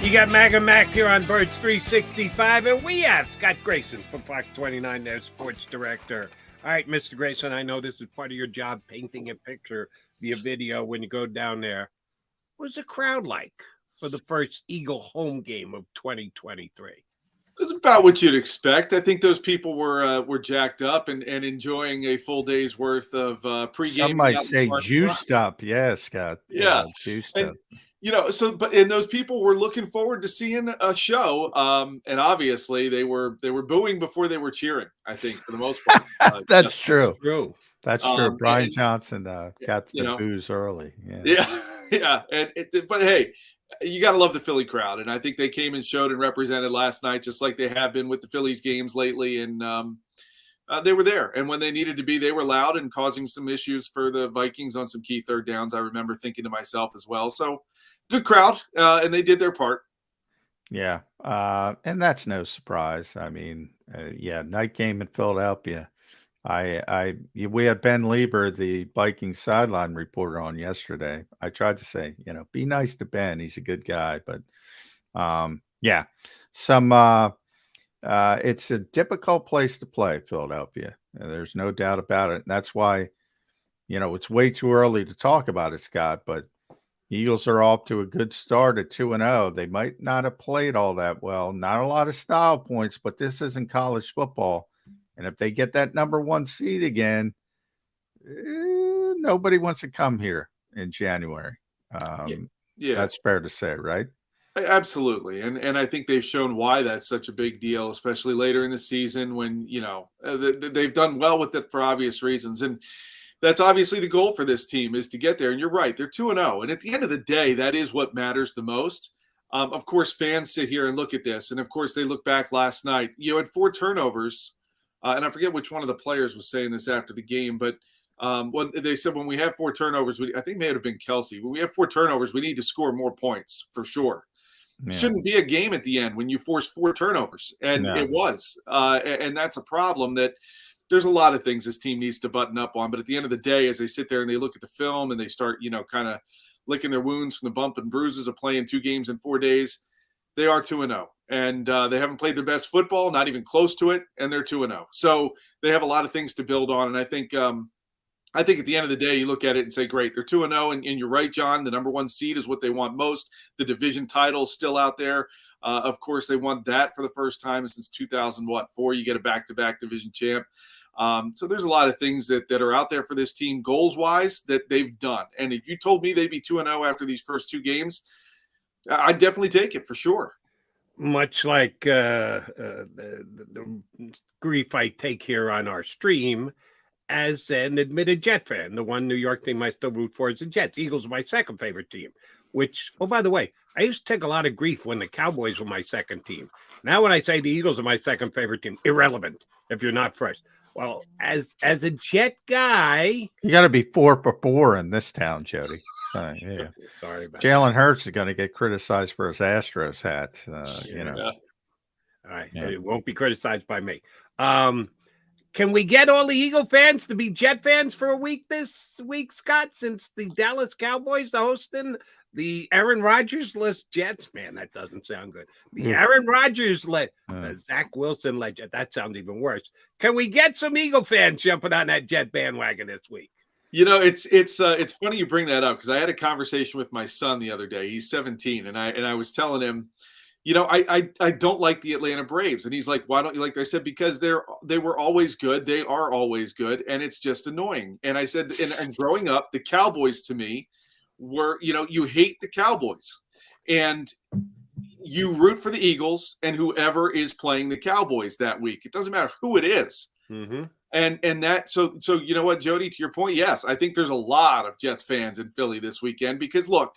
You got Mag and Mac here on Birds 365, and we have Scott Grayson from Fox 29, their sports director. All right, Mr. Grayson, I know this is part of your job, painting a picture via video when you go down there. What was the crowd like for the first Eagle home game of 2023? It's about what you'd expect. I think those people were jacked up and enjoying a full day's worth of pregame. Some might say juiced up. Yeah, Scott. Yeah, juiced up. And those people were looking forward to seeing a show. And obviously they were booing before they were cheering, I think, for the most part. That's true. That's true. true. Brian Johnson got the booze early. Yeah. But hey, you got to love the Philly crowd. And I think they came and showed and represented last night, just like they have been with the Phillies games lately. And they were there. And when they needed to be, they were loud and causing some issues for the Vikings on some key third downs. I remember thinking to myself as well. So good crowd. And they did their part. Yeah. And that's no surprise. I mean, night game in Philadelphia. We had Ben Lieber, the Vikings sideline reporter, on yesterday. I tried to say, be nice to Ben. He's a good guy, but it's a difficult place to play, Philadelphia. There's no doubt about it. And that's why, it's way too early to talk about it, Scott, but Eagles are off to a good start at 2-0. They might not have played all that well. Not a lot of style points, but this isn't college football. And if they get that number 1 seed again, nobody wants to come here in January. That's fair to say, right? Absolutely. And I think they've shown why that's such a big deal, especially later in the season when, they've done well with it for obvious reasons. And that's obviously the goal for this team, is to get there. And you're right, they're 2-0. And at the end of the day, that is what matters the most. Of course, fans sit here and look at this. And of course, they look back last night. You had 4 turnovers. And I forget which one of the players was saying this after the game, but they said when we have 4 turnovers, I think it may have been Kelsey. When we have 4 turnovers, we need to score more points for sure. Yeah. It shouldn't be a game at the end when you force 4 turnovers, and it was. And that's a problem that there's a lot of things this team needs to button up on. But at the end of the day, as they sit there and they look at the film and they start, kind of licking their wounds from the bump and bruises of playing 2 games in 4 days, they are 2-0. And they haven't played their best football, not even close to it, and they're 2-0. So they have a lot of things to build on. And I think at the end of the day, you look at it and say, great, they're 2-0. And you're right, John, the number 1 seed is what they want most. The division title is still out there. Of course, they want that for the first time since 2004. You get a back-to-back division champ. So there's a lot of things that are out there for this team goals-wise that they've done. And if you told me they'd be 2-0 after these first 2 games, I'd definitely take it for sure. Much like the grief I take here on our stream as an admitted Jet fan. The one New York team I still root for is the Jets. Eagles are my second favorite team, which, by the way, I used to take a lot of grief when the Cowboys were my second team. Now when I say the Eagles are my second favorite team, irrelevant if you're not fresh. Well, as a Jet guy, you got to be 4 for 4 in this town, Jody. Sorry about Jalen Hurts is going to get criticized for his Astros hat. All right, it won't be criticized by me. Can we get all the Eagle fans to be Jet fans for a week this week, Scott? Since the Dallas Cowboys are hosting the Aaron Rodgers-less Jets, man, that doesn't sound good. The Aaron Rodgers-led Zach Wilson legend. That sounds even worse. Can we get some Eagle fans jumping on that Jet bandwagon this week? It's funny you bring that up because I had a conversation with my son the other day. He's 17, and I was telling him, I don't like the Atlanta Braves, and he's like, why don't you like that? I said because they were always good. They are always good, and it's just annoying. And I said, and growing up, the Cowboys to me were, you hate the Cowboys, and you root for the Eagles and whoever is playing the Cowboys that week. It doesn't matter who it is. Mm-hmm. And that, so you know what, Jody, to your point, yes, I think there's a lot of Jets fans in Philly this weekend because look,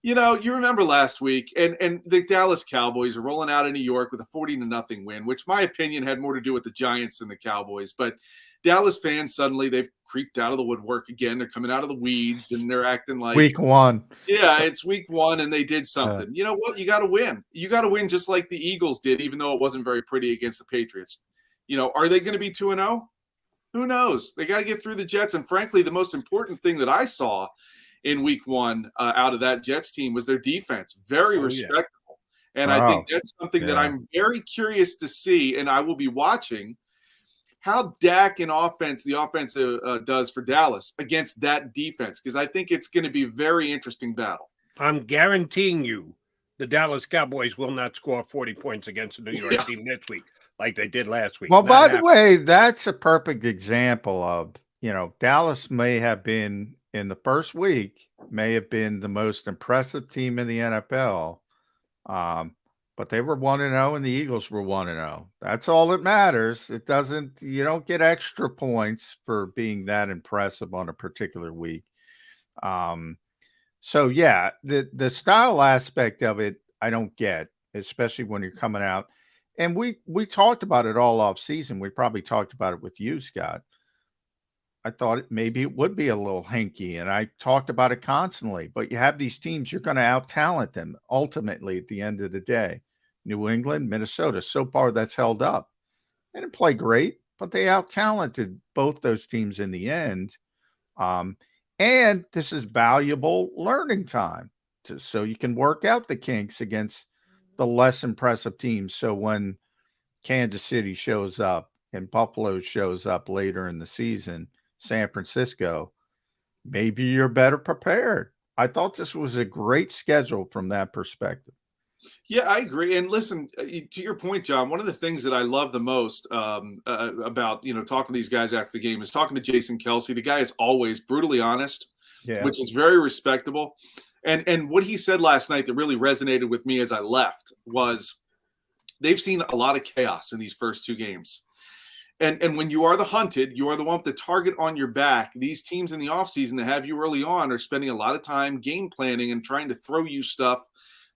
you remember last week and the Dallas Cowboys are rolling out in New York with a 40-0 win, which my opinion had more to do with the Giants than the Cowboys. But Dallas fans, suddenly they've creeped out of the woodwork again. They're coming out of the weeds and they're acting like week 1. Yeah, it's week 1 and they did something. You know what? You got to win. You got to win just like the Eagles did, even though it wasn't very pretty against the Patriots. Are they going to be 2-0? Who knows? They got to get through the Jets. And frankly, the most important thing that I saw in week 1 out of that Jets team was their defense. Very respectable. And I think that's something that I'm very curious to see, and I will be watching how Dak and the offensive does for Dallas against that defense, because I think it's going to be a very interesting battle. I'm guaranteeing you the Dallas Cowboys will not score 40 points against the New York team this week like they did last week. Well, by the way, that's a perfect example of, Dallas may have been in the first week, may have been the most impressive team in the NFL. But they were 1-0 and the Eagles were 1-0. That's all that matters. You don't get extra points for being that impressive on a particular week. So yeah, the style aspect of it, I don't get, especially when you're coming out. And we talked about it all off season. We probably talked about it with you, Scott. I thought maybe it would be a little hinky, and I talked about it constantly. But you have these teams, you're going to out-talent them ultimately at the end of the day. New England, Minnesota, so far that's held up. They didn't play great, but they out-talented both those teams in the end. And this is valuable learning time so you can work out the kinks against the less impressive teams. So when Kansas City shows up and Buffalo shows up later in the season, San Francisco, maybe you're better prepared. I thought this was a great schedule from that perspective. Yeah, I agree. And listen, to your point, John, one of the things that I love the most about, talking to these guys after the game is talking to Jason Kelsey. The guy is always brutally honest, which is very respectable. And what he said last night that really resonated with me as I left was they've seen a lot of chaos in these first two games. And when you are the hunted, you are the one with the target on your back. These teams in the offseason that have you early on are spending a lot of time game planning and trying to throw you stuff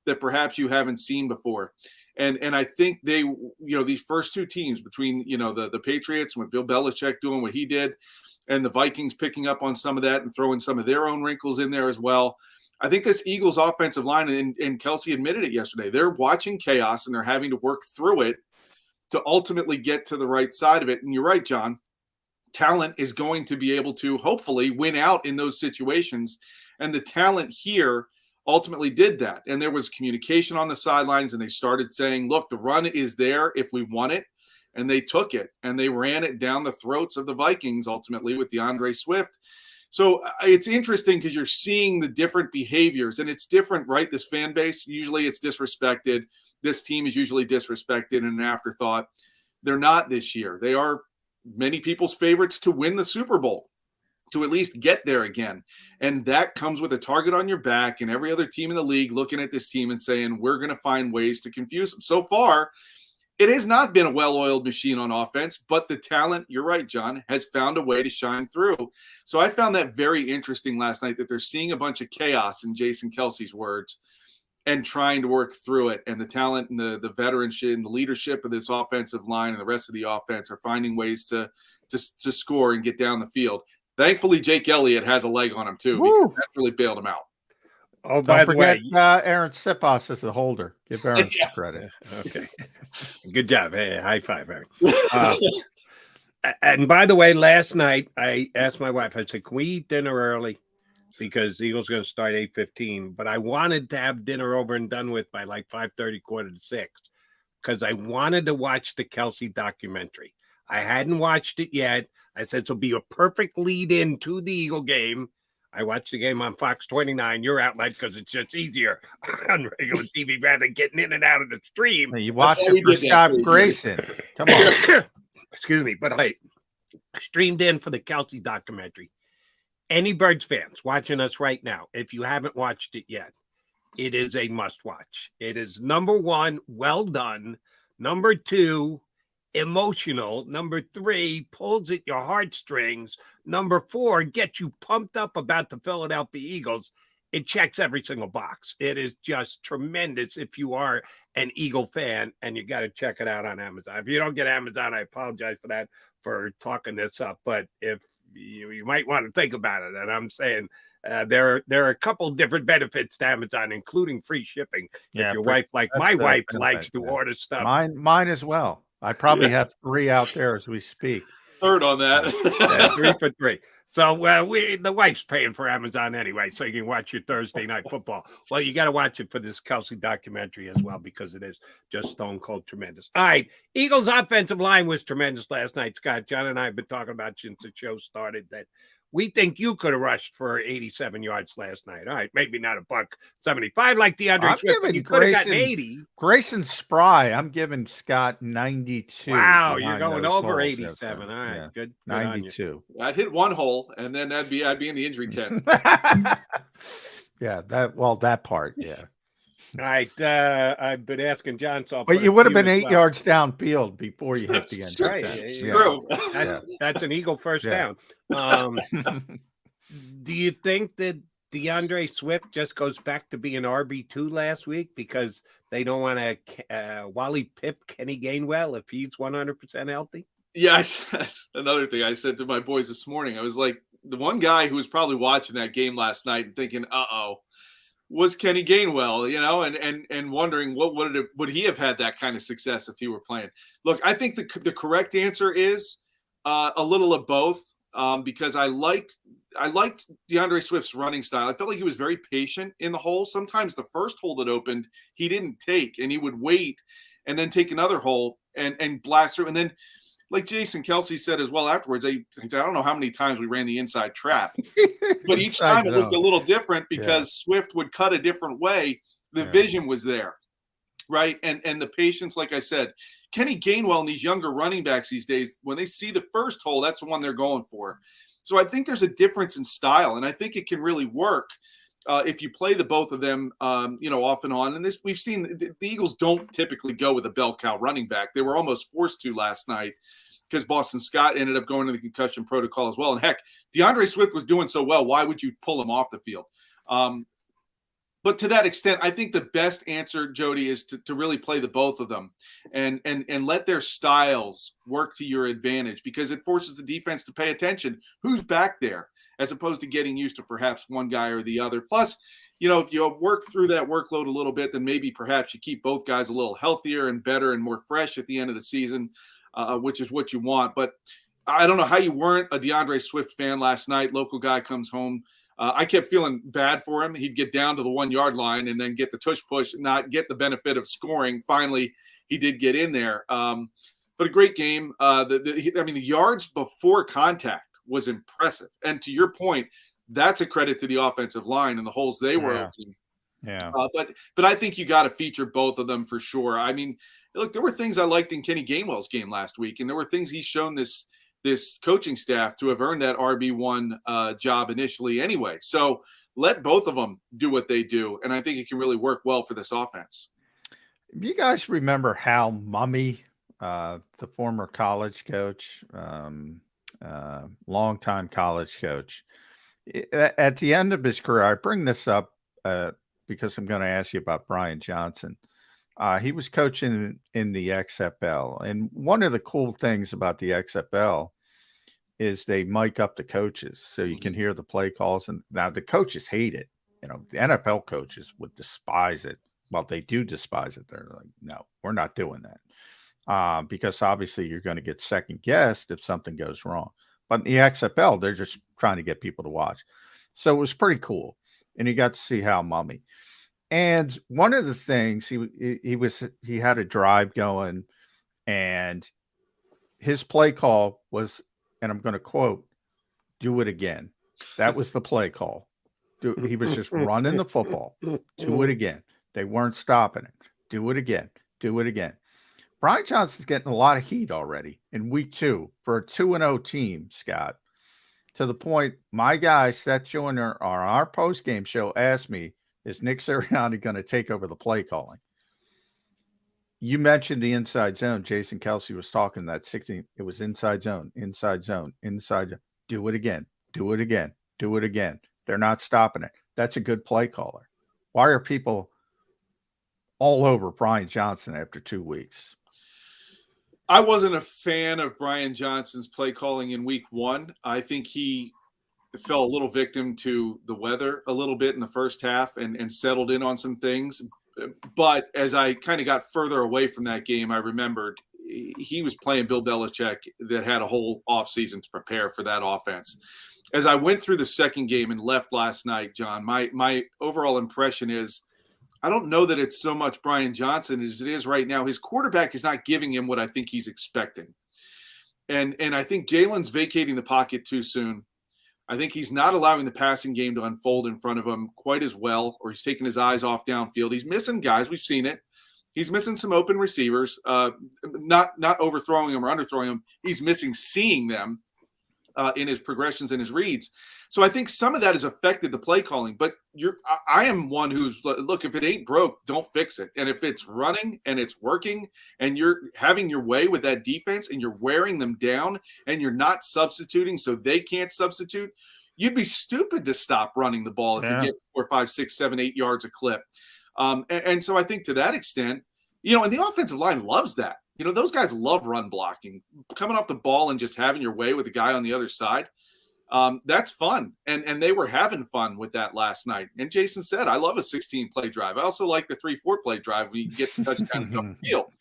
that perhaps you haven't seen before. And I think they, these first two teams between, the Patriots with Bill Belichick doing what he did and the Vikings picking up on some of that and throwing some of their own wrinkles in there as well. I think this Eagles offensive line, and Kelsey admitted it yesterday, they're watching chaos and they're having to work through it to ultimately get to the right side of it. And you're right, John, talent is going to be able to hopefully win out in those situations. And the talent here ultimately did that. And there was communication on the sidelines, and they started saying, look, the run is there if we want it. And they took it and they ran it down the throats of the Vikings ultimately with DeAndre Swift. So it's interesting because you're seeing the different behaviors, and it's different, right? This fan base, usually it's disrespected. This team is usually disrespected and an afterthought. They're not this year. They are many people's favorites to win the Super Bowl, to at least get there again. And that comes with a target on your back and every other team in the league looking at this team and saying, we're going to find ways to confuse them. So far, it has not been a well-oiled machine on offense, but the talent, you're right, John, has found a way to shine through. So I found that very interesting last night that they're seeing a bunch of chaos, in Jason Kelsey's words, and trying to work through it. And the talent and the veteranship and the leadership of this offensive line and the rest of the offense are finding ways to score and get down the field. Thankfully, Jake Elliott has a leg on him too, because that really bailed him out. Oh, by the way, Aaron Sipas is the holder. Give Aaron some credit. Okay. Good job. Hey, high five, Aaron. And by the way, last night I asked my wife, I said, can we eat dinner early? Because the Eagles are going to start 8:15. But I wanted to have dinner over and done with by like 5:30, 5:45, because I wanted to watch the Kelsey documentary. I hadn't watched it yet. I said, this will be a perfect lead in to the Eagle game. I watched the game on Fox 29, your outlet, because it's just easier on regular TV rather than getting in and out of the stream. You watched it for Scott Grayson. Come on. Excuse me, but I streamed in for the Kelsey documentary. Any Birds fans watching us right now, if you haven't watched it yet, it is a must watch. It is number one, well done. Number two, emotional. Number three, pulls at your heartstrings. Number four, gets you pumped up about the Philadelphia Eagles. It checks every single box. It is just tremendous if you are an Eagle fan, and you got to check it out on Amazon. If you don't get Amazon, I apologize for that, for talking this up. But if you might want to think about it, and I'm saying there are a couple different benefits to Amazon, including free shipping. Yeah, if your wife, like my wife, likes to order stuff. Mine as well. I probably have 3 out there as we speak. Third on that. 3 for 3. So the wife's paying for Amazon anyway, so you can watch your Thursday night football. Well, you got to watch it for this Kelsey documentary as well, because it is just stone cold tremendous. All right, Eagles' offensive line was tremendous last night, Scott. John and I have been talking about since the show started that we think you could have rushed for 87 yards last night. All right, maybe not $175 like DeAndre Swift, but you could have gotten 80. Grayson Spry, I'm giving Scott 92. Wow, you're going over 87. All right, good. 92. I'd hit one hole, and then I'd be in the injury tent. Yeah, that part, yeah. All right, I've been asking John, so but you would have been 8 yards downfield before you hit the end. Right, it's true. That's an Eagle first down. Do you think that DeAndre Swift just goes back to being RB2 last week because they don't want to Wally Pip Kenny Gainwell if he's 100% healthy? Yeah, that's another thing I said to my boys this morning. I was like, the one guy who was probably watching that game last night and thinking, was Kenny Gainwell, and wondering would he have had that kind of success if he were playing. Look, I think the correct answer is a little of both, because I liked DeAndre Swift's running style. I felt like he was very patient in the hole. Sometimes the first hole that opened, he didn't take, and he would wait and then take another hole and blast through. And then, like Jason Kelsey said as well afterwards, I don't know how many times we ran the inside trap, but each time it looked a little different because Swift would cut a different way. The vision was there, right? And the patience, like I said, Kenny Gainwell and these younger running backs these days, when they see the first hole, that's the one they're going for. So I think there's a difference in style, and I think it can really work if you play the both of them, off and on. And this, we've seen the Eagles don't typically go with a bell cow running back. They were almost forced to last night because Boston Scott ended up going to the concussion protocol as well. And heck, DeAndre Swift was doing so well. Why would you pull him off the field? But to that extent, I think the best answer, Jody, is to really play the both of them and let their styles work to your advantage, because it forces the defense to pay attention. Who's back there, as opposed to getting used to perhaps one guy or the other. Plus, if you work through that workload a little bit, then maybe perhaps you keep both guys a little healthier and better and more fresh at the end of the season, which is what you want. But I don't know how you weren't a DeAndre Swift fan last night. Local guy comes home. I kept feeling bad for him. He'd get down to the 1 yard line and then get the tush push and not get the benefit of scoring. Finally, he did get in there. But a great game. The yards before contact was impressive. And to your point, that's a credit to the offensive line and the holes they were opening. Yeah. But I think you got to feature both of them for sure. I mean, look, there were things I liked in Kenny Gainwell's game last week, and there were things he's shown this coaching staff to have earned that RB1 job initially anyway. So let both of them do what they do, and I think it can really work well for this offense. You guys remember Hal Mummy, the former college coach, longtime college coach? At the end of his career, I bring this up because I'm going to ask you about Brian Johnson. He was coaching in the XFL, and one of the cool things about the XFL is they mic up the coaches so you can hear the play calls. And now the coaches hate it. The NFL coaches would despise it. Well, they do despise it. They're like, no, we're not doing that. Because obviously you're going to get second guessed if something goes wrong. But in the XFL, they're just trying to get people to watch. So it was pretty cool. And you got to see Hal Mummy. And one of the things he had a drive going, and his play call was, and I'm going to quote, "Do it again." That was the play call. He was just running the football. Do it again. They weren't stopping it. Do it again. Do it again. Brian Johnson's getting a lot of heat already in week 2 for a 2-0 team, Scott. To the point, my guy, Seth Joyner, on our post-game show, asked me, is Nick Sirianni going to take over the play calling? You mentioned the inside zone. Jason Kelsey was talking that 16. It was inside zone, inside zone, inside zone. Do it again. Do it again. Do it again. They're not stopping it. That's a good play caller. Why are people all over Brian Johnson after 2 weeks? I wasn't a fan of Brian Johnson's play calling in week 1. I think he fell a little victim to the weather a little bit in the first half and settled in on some things. But as I kind of got further away from that game, I remembered he was playing Bill Belichick that had a whole offseason to prepare for that offense. as I went through the second game and left last night, John, my overall impression is I don't know that it's so much Brian Johnson as it is right now. His quarterback is not giving him what I think he's expecting. And I think Jalen's vacating the pocket too soon. I think he's not allowing the passing game to unfold in front of him quite as well, or he's taking his eyes off downfield. He's missing guys. We've seen it. He's missing some open receivers, not overthrowing them or underthrowing them. He's missing seeing them in his progressions and his reads. So I think some of that has affected the play calling. But I am one who's, look, if it ain't broke, don't fix it. And if it's running and it's working and you're having your way with that defense and you're wearing them down and you're not substituting so they can't substitute, you'd be stupid to stop running the ball if you get 4, 5, 6, 7, 8 yards a clip. And so I think to that extent, and the offensive line loves that. Those guys love run blocking, coming off the ball and just having your way with the guy on the other side. That's fun. And they were having fun with that last night. And Jason said, I love a 16-play drive. I also like the 3-4-play drive when you get the touchdown up the field.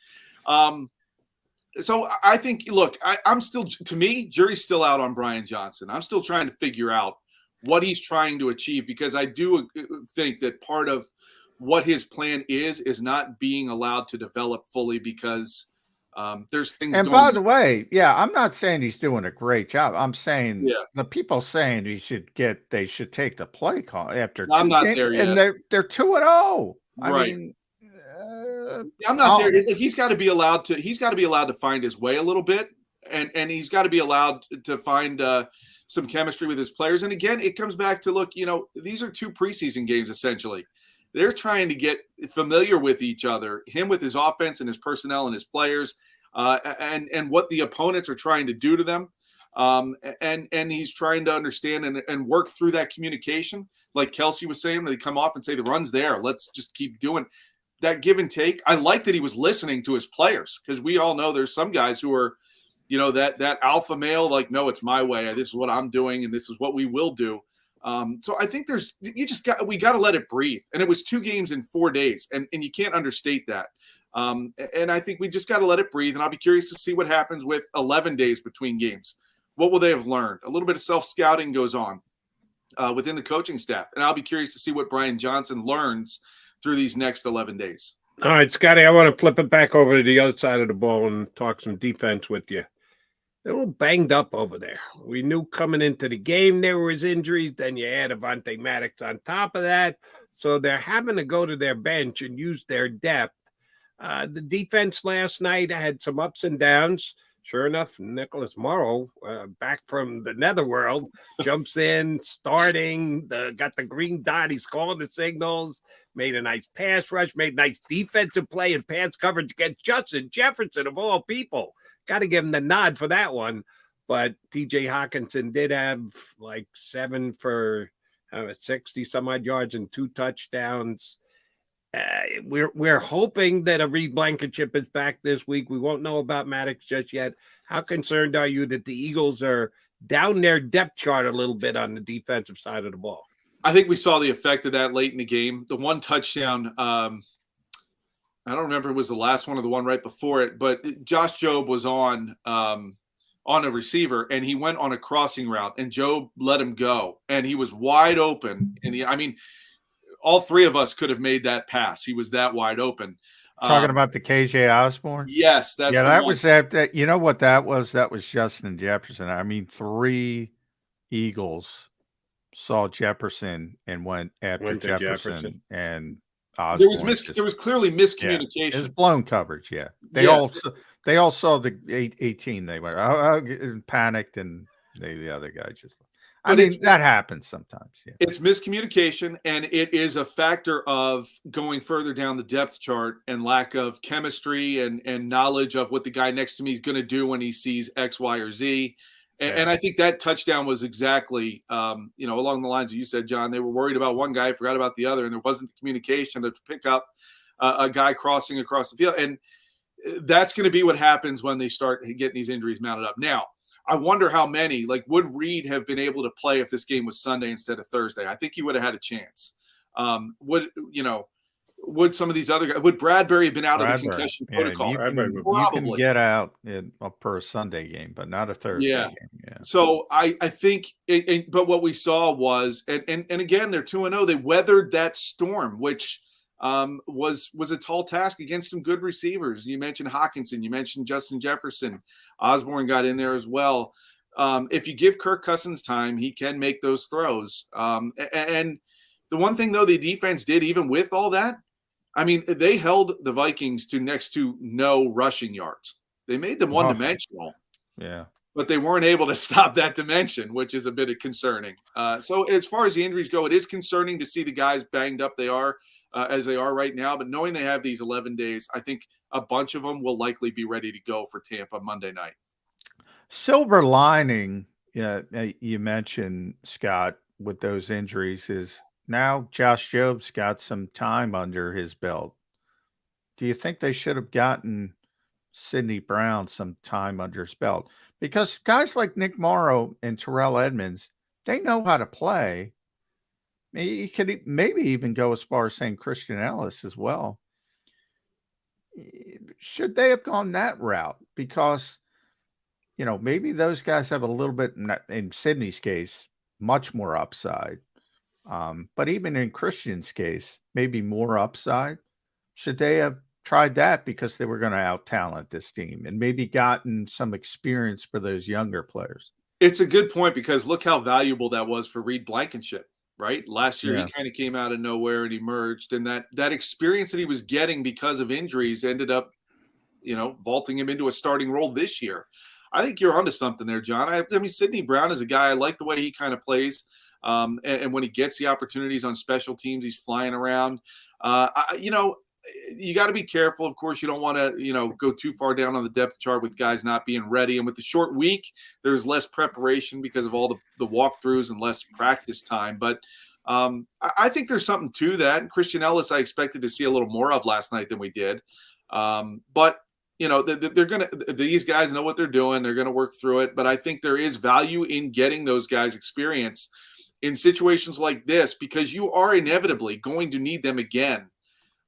So I think, look, I'm still, to me, jury's still out on Brian Johnson. I'm still trying to figure out what he's trying to achieve, because I do think that part of what his plan is not being allowed to develop fully because there's things. And by the way, I'm not saying he's doing a great job. I'm saying the people saying they should take the play call after. I'm not there yet, and they're 2-0. Right. I mean, I'm not there. He's got to be allowed to find his way a little bit, and he's got to be allowed to find some chemistry with his players. And again, it comes back to, look, these are 2 preseason games essentially. They're trying to get familiar with each other, him with his offense and his personnel and his players, and what the opponents are trying to do to them. And he's trying to understand and work through that communication. Like Kelsey was saying, they come off and say, the run's there. Let's just keep doing that give and take. I like that he was listening to his players, because we all know there's some guys who are, that alpha male, like, no, it's my way. This is what I'm doing, and this is what we will do. So I think we got to let it breathe. And it was 2 games in 4 days, and you can't understate that. And I think we just got to let it breathe. And I'll be curious to see what happens with 11 days between games. What will they have learned? A little bit of self-scouting goes on within the coaching staff. And I'll be curious to see what Brian Johnson learns through these next 11 days. All right, Scotty, I want to flip it back over to the other side of the ball and talk some defense with you. They're a little banged up over there. We knew coming into the game there was injuries. Then you add Avonte Maddox on top of that. So they're having to go to their bench and use their depth. The defense last night had some ups and downs. Sure enough, Nicholas Morrow, back from the netherworld, jumps in, starting, got the green dot. He's calling the signals, made a nice pass rush, made nice defensive play and pass coverage against Justin Jefferson, of all people. Got to give him the nod for that one. But TJ Hawkinson did have like 7 for 60 some odd yards and 2 touchdowns. We're hoping that a Reed Blankenship is back this week. We won't know about Maddox just yet. How concerned are you that the Eagles are down their depth chart a little bit on the defensive side of the ball? I think we saw the effect of that late in the game. The one touchdown, I don't remember if it was the last one or the one right before it, but Josh Jobe was on a receiver, and he went on a crossing route, and Jobe let him go, and he was wide open. And all 3 of us could have made that pass. He was that wide open. Talking about the KJ Osborne? Yes. That was that. You know what that was? That was Justin Jefferson. 3 Eagles saw Jefferson and went after Jefferson and Osborne. There was clearly miscommunication. Yeah, it was blown coverage. Yeah. They all saw the 18. They went panicked, and the other guy just. That happens sometimes. Yeah. It's miscommunication, and it is a factor of going further down the depth chart and lack of chemistry and knowledge of what the guy next to me is going to do when he sees X, Y, or Z. And I think that touchdown was exactly, along the lines that you said, John. They were worried about one guy, forgot about the other, and there wasn't the communication to pick up a guy crossing across the field. And that's going to be what happens when they start getting these injuries mounted up. Now, I wonder how many, would Reed have been able to play if this game was Sunday instead of Thursday? I think he would have had a chance. would some of these other guys, would Bradbury have been out of the Bradbury. concussion Yeah, protocol? you can Probably. get out per Sunday game, but not a Thursday game. Yeah. So I think, but what we saw was, and again, they're 2-0. They weathered that storm, which was a tall task against some good receivers. You mentioned Hawkinson, you mentioned Justin Jefferson, Osborne got in there as well. If you give Kirk Cousins time, he can make those throws. And the one thing though, the defense did, even with all that, I mean, they held the Vikings to next to no rushing yards. They made them one-dimensional. Yeah. But they weren't able to stop that dimension, which is a bit concerning. So as far as the injuries go, it is concerning to see the guys banged up they are as they are right now. But knowing they have these 11 days, I think a bunch of them will likely be ready to go for Tampa Monday night. Silver lining, you mentioned, Scott, with those injuries is now Josh Jobs got some time under his belt. Do you think they should have gotten Sidney Brown some time under his belt? Because guys like Nick Morrow and Terrell Edmonds, they know how to play. You could maybe even go as far as saying Christian Ellis as well. Should they have gone that route? Because, maybe those guys have a little bit, in Sidney's case, much more upside. But even in Christian's case, maybe more upside. Should they have tried that because they were going to out-talent this team and maybe gotten some experience for those younger players? It's a good point because look how valuable that was for Reed Blankenship, right? Last year, he kind of came out of nowhere and emerged. And that experience that he was getting because of injuries ended up, vaulting him into a starting role this year. I think you're onto something there, John. I mean, Sidney Brown is a guy, I like the way he kind of plays. And when he gets the opportunities on special teams, he's flying around. You got to be careful. Of course, you don't want to, go too far down on the depth chart with guys not being ready. And with the short week, there's less preparation because of all the walkthroughs and less practice time. But I think there's something to that. And Christian Ellis, I expected to see a little more of last night than we did. But these guys know what they're doing. They're going to work through it. But I think there is value in getting those guys experience in situations like this because you are inevitably going to need them again.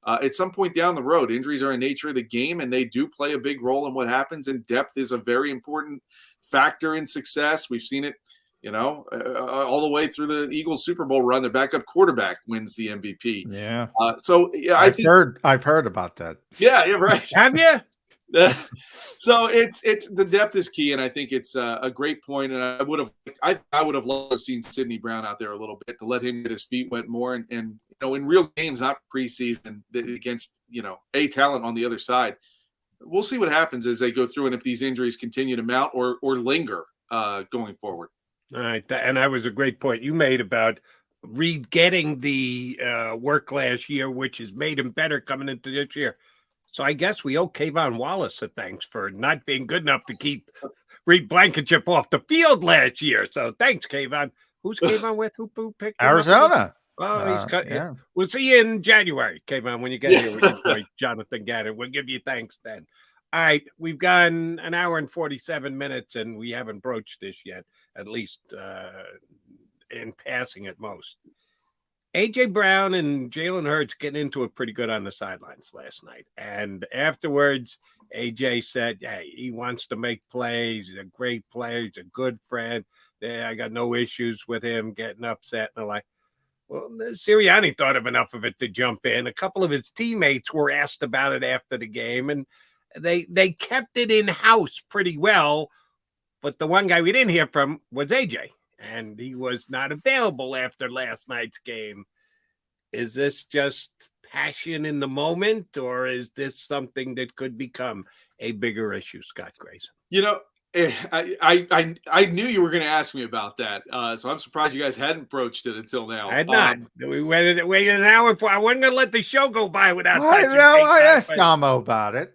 At some point down the road, injuries are a nature of the game, and they do play a big role in what happens. And depth is a very important factor in success. We've seen it, all the way through the Eagles Super Bowl run. Their backup quarterback wins the MVP. Yeah. I've heard about that. Yeah, right. Have you? So it's the depth is key, and I think it's a great point. And I would have loved to have seen Sidney Brown out there a little bit to let him get his feet wet more, and in real games, not preseason, against a talent on the other side. We'll see what happens as they go through, and if these injuries continue to mount or linger going forward. All right, and that was a great point you made about Reed getting the work last year, which has made him better coming into this year. So I guess we owe Kayvon Wallace a thanks for not being good enough to keep Reed Blankenship off the field last year. So thanks, Kayvon. Who's Kayvon with? Who picked him Arizona. Up? Oh, he's cut. Yeah. We'll see you in January, Kayvon, when you get here with your boy Jonathan Gannon. We'll give you thanks then. All right, we've gone an hour and 47 minutes, and we haven't broached this yet, at least in passing at most. A.J. Brown and Jalen Hurts getting into it pretty good on the sidelines last night. And afterwards, A.J. said, hey, he wants to make plays. He's a great player. He's a good friend. I got no issues with him getting upset. And I'm like, well, Sirianni thought of enough of it to jump in. A couple of his teammates were asked about it after the game, and they kept it in-house pretty well. But the one guy we didn't hear from was A.J., and he was not available after last night's game. Is this just passion in the moment, or is this something that could become a bigger issue, Scott Grayson? I knew you were going to ask me about that, so I'm surprised you guys hadn't broached it until now. I had not. We waited an hour for. I wasn't going to let the show go by without. I asked Damo about it.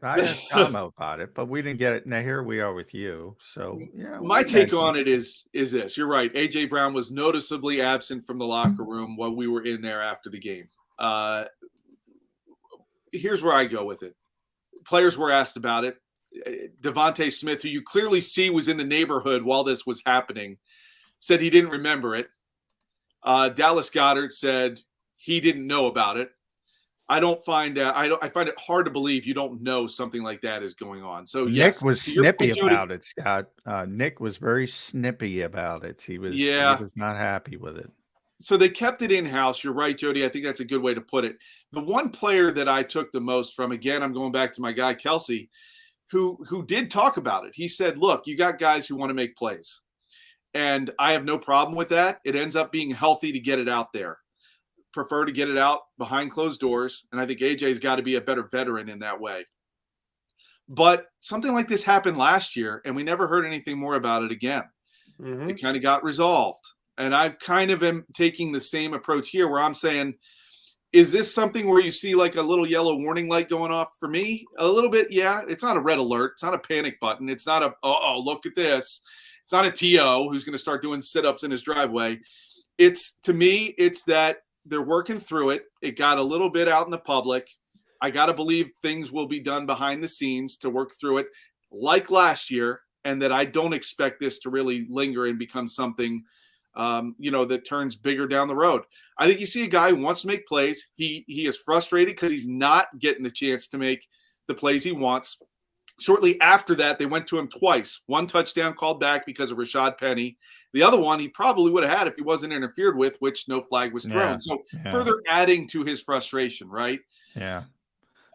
But we didn't get it. Now here we are with you. So my take on it is this. You're right. A.J. Brown was noticeably absent from the locker room while we were in there after the game. Here's where I go with it. Players were asked about it. Devontae Smith, who you clearly see was in the neighborhood while this was happening, said he didn't remember it. Dallas Goedert said he didn't know about it. I find it hard to believe you don't know something like that is going on. So Nick was snippy Jody, about it, Scott. Nick was very snippy about it. He was not happy with it. So they kept it in-house. You're right, Jody. I think that's a good way to put it. The one player that I took the most from, again, I'm going back to my guy, Kelsey, who did talk about it. He said, look, you got guys who want to make plays. And I have no problem with that. It ends up being healthy to get it out there. Prefer to get it out behind closed doors. And I think AJ's got to be a better veteran in that way. But something like this happened last year, and we never heard anything more about it again. Mm-hmm. It kind of got resolved. And I've kind of am taking the same approach here where I'm saying, is this something where you see like a little yellow warning light going off for me? A little bit, yeah. It's not a red alert. It's not a panic button. It's not a, uh-oh, look at this. It's not a TO who's going to start doing sit-ups in his driveway. To me, it's that they're working through it. It got a little bit out in the public. I got to believe things will be done behind the scenes to work through it like last year, and that I don't expect this to really linger and become something that turns bigger down the road. I think you see a guy who wants to make plays. He is frustrated because he's not getting the chance to make the plays he wants. Shortly after that, they went to him twice. One touchdown called back because of Rashad Penny. The other one he probably would have had if he wasn't interfered with, which no flag was thrown. Further adding to his frustration, right? Yeah.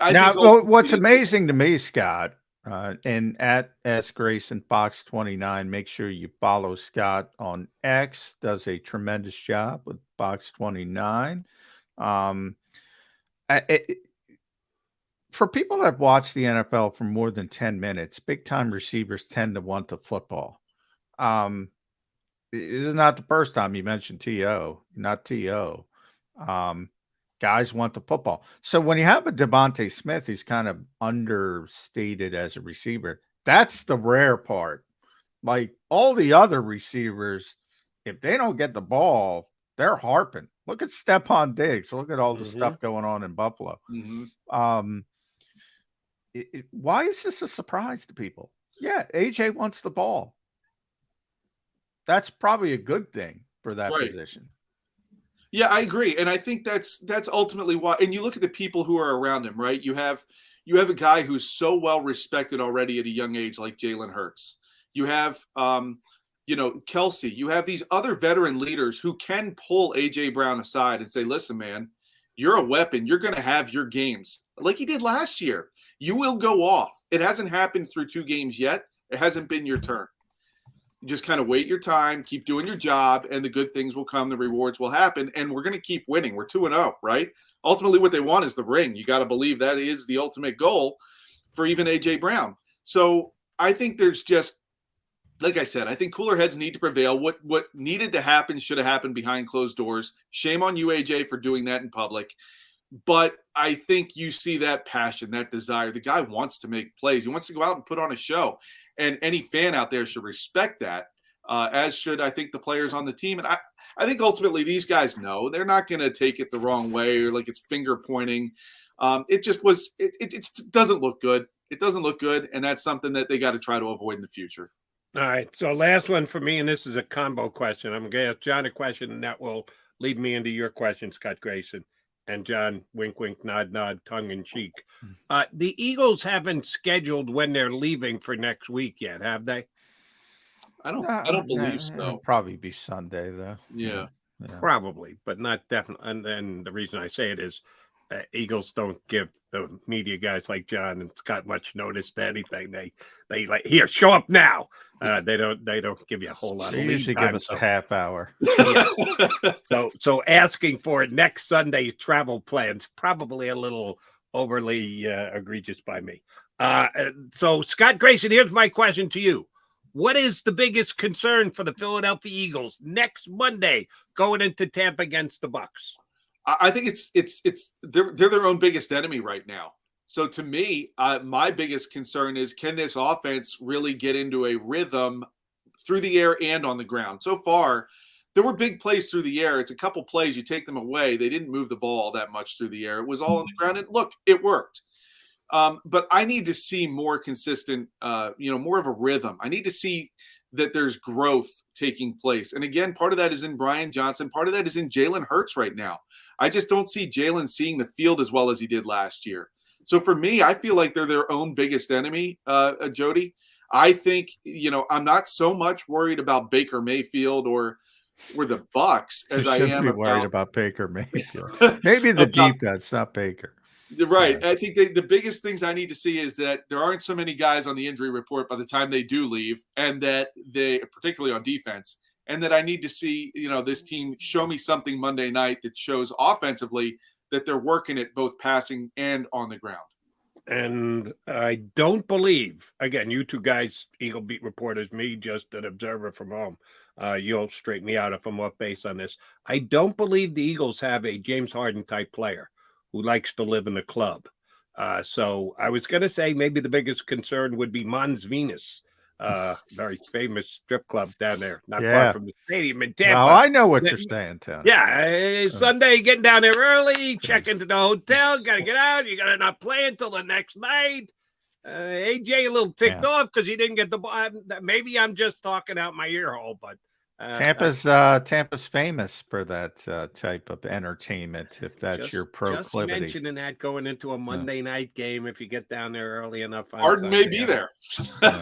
Now, what's amazing to me, Scott, and at S Grayson Box 29, make sure you follow Scott on X. Does a tremendous job with Box 29. For people that have watched the NFL for more than 10 minutes, big time receivers tend to want the football. It is not the first time you mentioned TO, not TO. Guys want the football. So when you have a Devontae Smith who's kind of understated as a receiver, that's the rare part. Like all the other receivers, if they don't get the ball, they're harping. Look at Stephon Diggs. Look at all the stuff going on in Buffalo. Why is this a surprise to people? Yeah, AJ wants the ball. That's probably a good thing for that position. Yeah, I agree. And I think that's ultimately why. And you look at the people who are around him, right? You have a guy who's so well respected already at a young age, like Jalen Hurts. You have, Kelsey. You have these other veteran leaders who can pull AJ Brown aside and say, listen, man, you're a weapon. You're going to have your games like he did last year. You will go off. It hasn't happened through 2 games yet. It hasn't been your turn. You just kind of wait your time, keep doing your job, and the good things will come. The rewards will happen, and we're going to keep winning. We're 2-0, right? Ultimately, what they want is the ring. You got to believe that is the ultimate goal for even A.J. Brown. So I think there's just, like I said, I think cooler heads need to prevail. What needed to happen should have happened behind closed doors. Shame on you, A.J., for doing that in public. But I think you see that passion, that desire. The guy wants to make plays. He wants to go out and put on a show. And any fan out there should respect that, as should, I think, the players on the team. And I think ultimately these guys know they're not going to take it the wrong way or like it's finger pointing. It just was – it doesn't look good. It doesn't look good, and that's something that they got to try to avoid in the future. All right, so last one for me, and this is a combo question. I'm going to ask John a question, and that will lead me into your question, Scott Grayson. And John, wink, wink, nod, nod, tongue in cheek. The Eagles haven't scheduled when they're leaving for next week yet, have they? I don't believe so. It'll probably be Sunday, though. Yeah. Probably, but not definitely. And then the reason I say it is Eagles don't give the media guys like John and Scott much notice to anything. They like, here, show up now. They don't give you a whole lot of lead usually time, give us a half hour. So asking for next Sunday's travel plans probably a little overly egregious by me. So Scott Grayson, here's my question to you. What is the biggest concern for the Philadelphia Eagles next Monday going into Tampa against the Bucks? I think they're their own biggest enemy right now. So to me, my biggest concern is, can this offense really get into a rhythm through the air and on the ground? So far, there were big plays through the air. It's a couple plays, you take them away. They didn't move the ball that much through the air. It was all on the ground. And look, it worked. But I need to see more consistent, more of a rhythm. I need to see that there's growth taking place. And again, part of that is in Brian Johnson. Part of that is in Jalen Hurts right now. I just don't see Jalen seeing the field as well as he did last year. So for me, I feel like they're their own biggest enemy, Jody. I think, I'm not so much worried about Baker Mayfield or the Bucks as I am worried about Baker Mayfield. Maybe the defense, not Baker. Right. I think the biggest things I need to see is that there aren't so many guys on the injury report by the time they do leave, and that they, particularly on defense, and that I need to see, this team show me something Monday night that shows offensively that they're working it both passing and on the ground. And I don't believe, again, you two guys, Eagle beat reporters, me, just an observer from home. You'll straighten me out if I'm off base on this. I don't believe the Eagles have a James Harden type player who likes to live in the club. So I was going to say maybe the biggest concern would be Mons Venus, very famous strip club down there, not far from the stadium in Tampa. Oh, I know what you're saying, Tony. Yeah, Sunday, getting down there early, check into the hotel, got to get out. You got to not play until the next night. AJ a little ticked off because he didn't get the ball. Maybe I'm just talking out my ear hole, but Tampa's famous for that type of entertainment. If that's your proclivity, just mentioning that going into a Monday night game, if you get down there early enough, Harden may be there.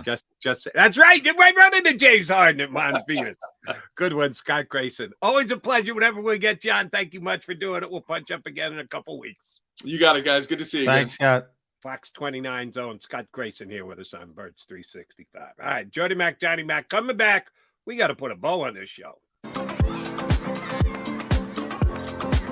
just that's right. You might run into James Harden at Mons Venus. Good one, Scott Grayson. Always a pleasure. Whenever we get John, thank you much for doing it. We'll punch up again in a couple weeks. You got it, guys. Good to see you. Thanks, Scott. Fox 29 Zone. Scott Grayson here with us on Birds 365. All right, Jody Mac, Johnny Mac coming back. We got to put a bow on this show.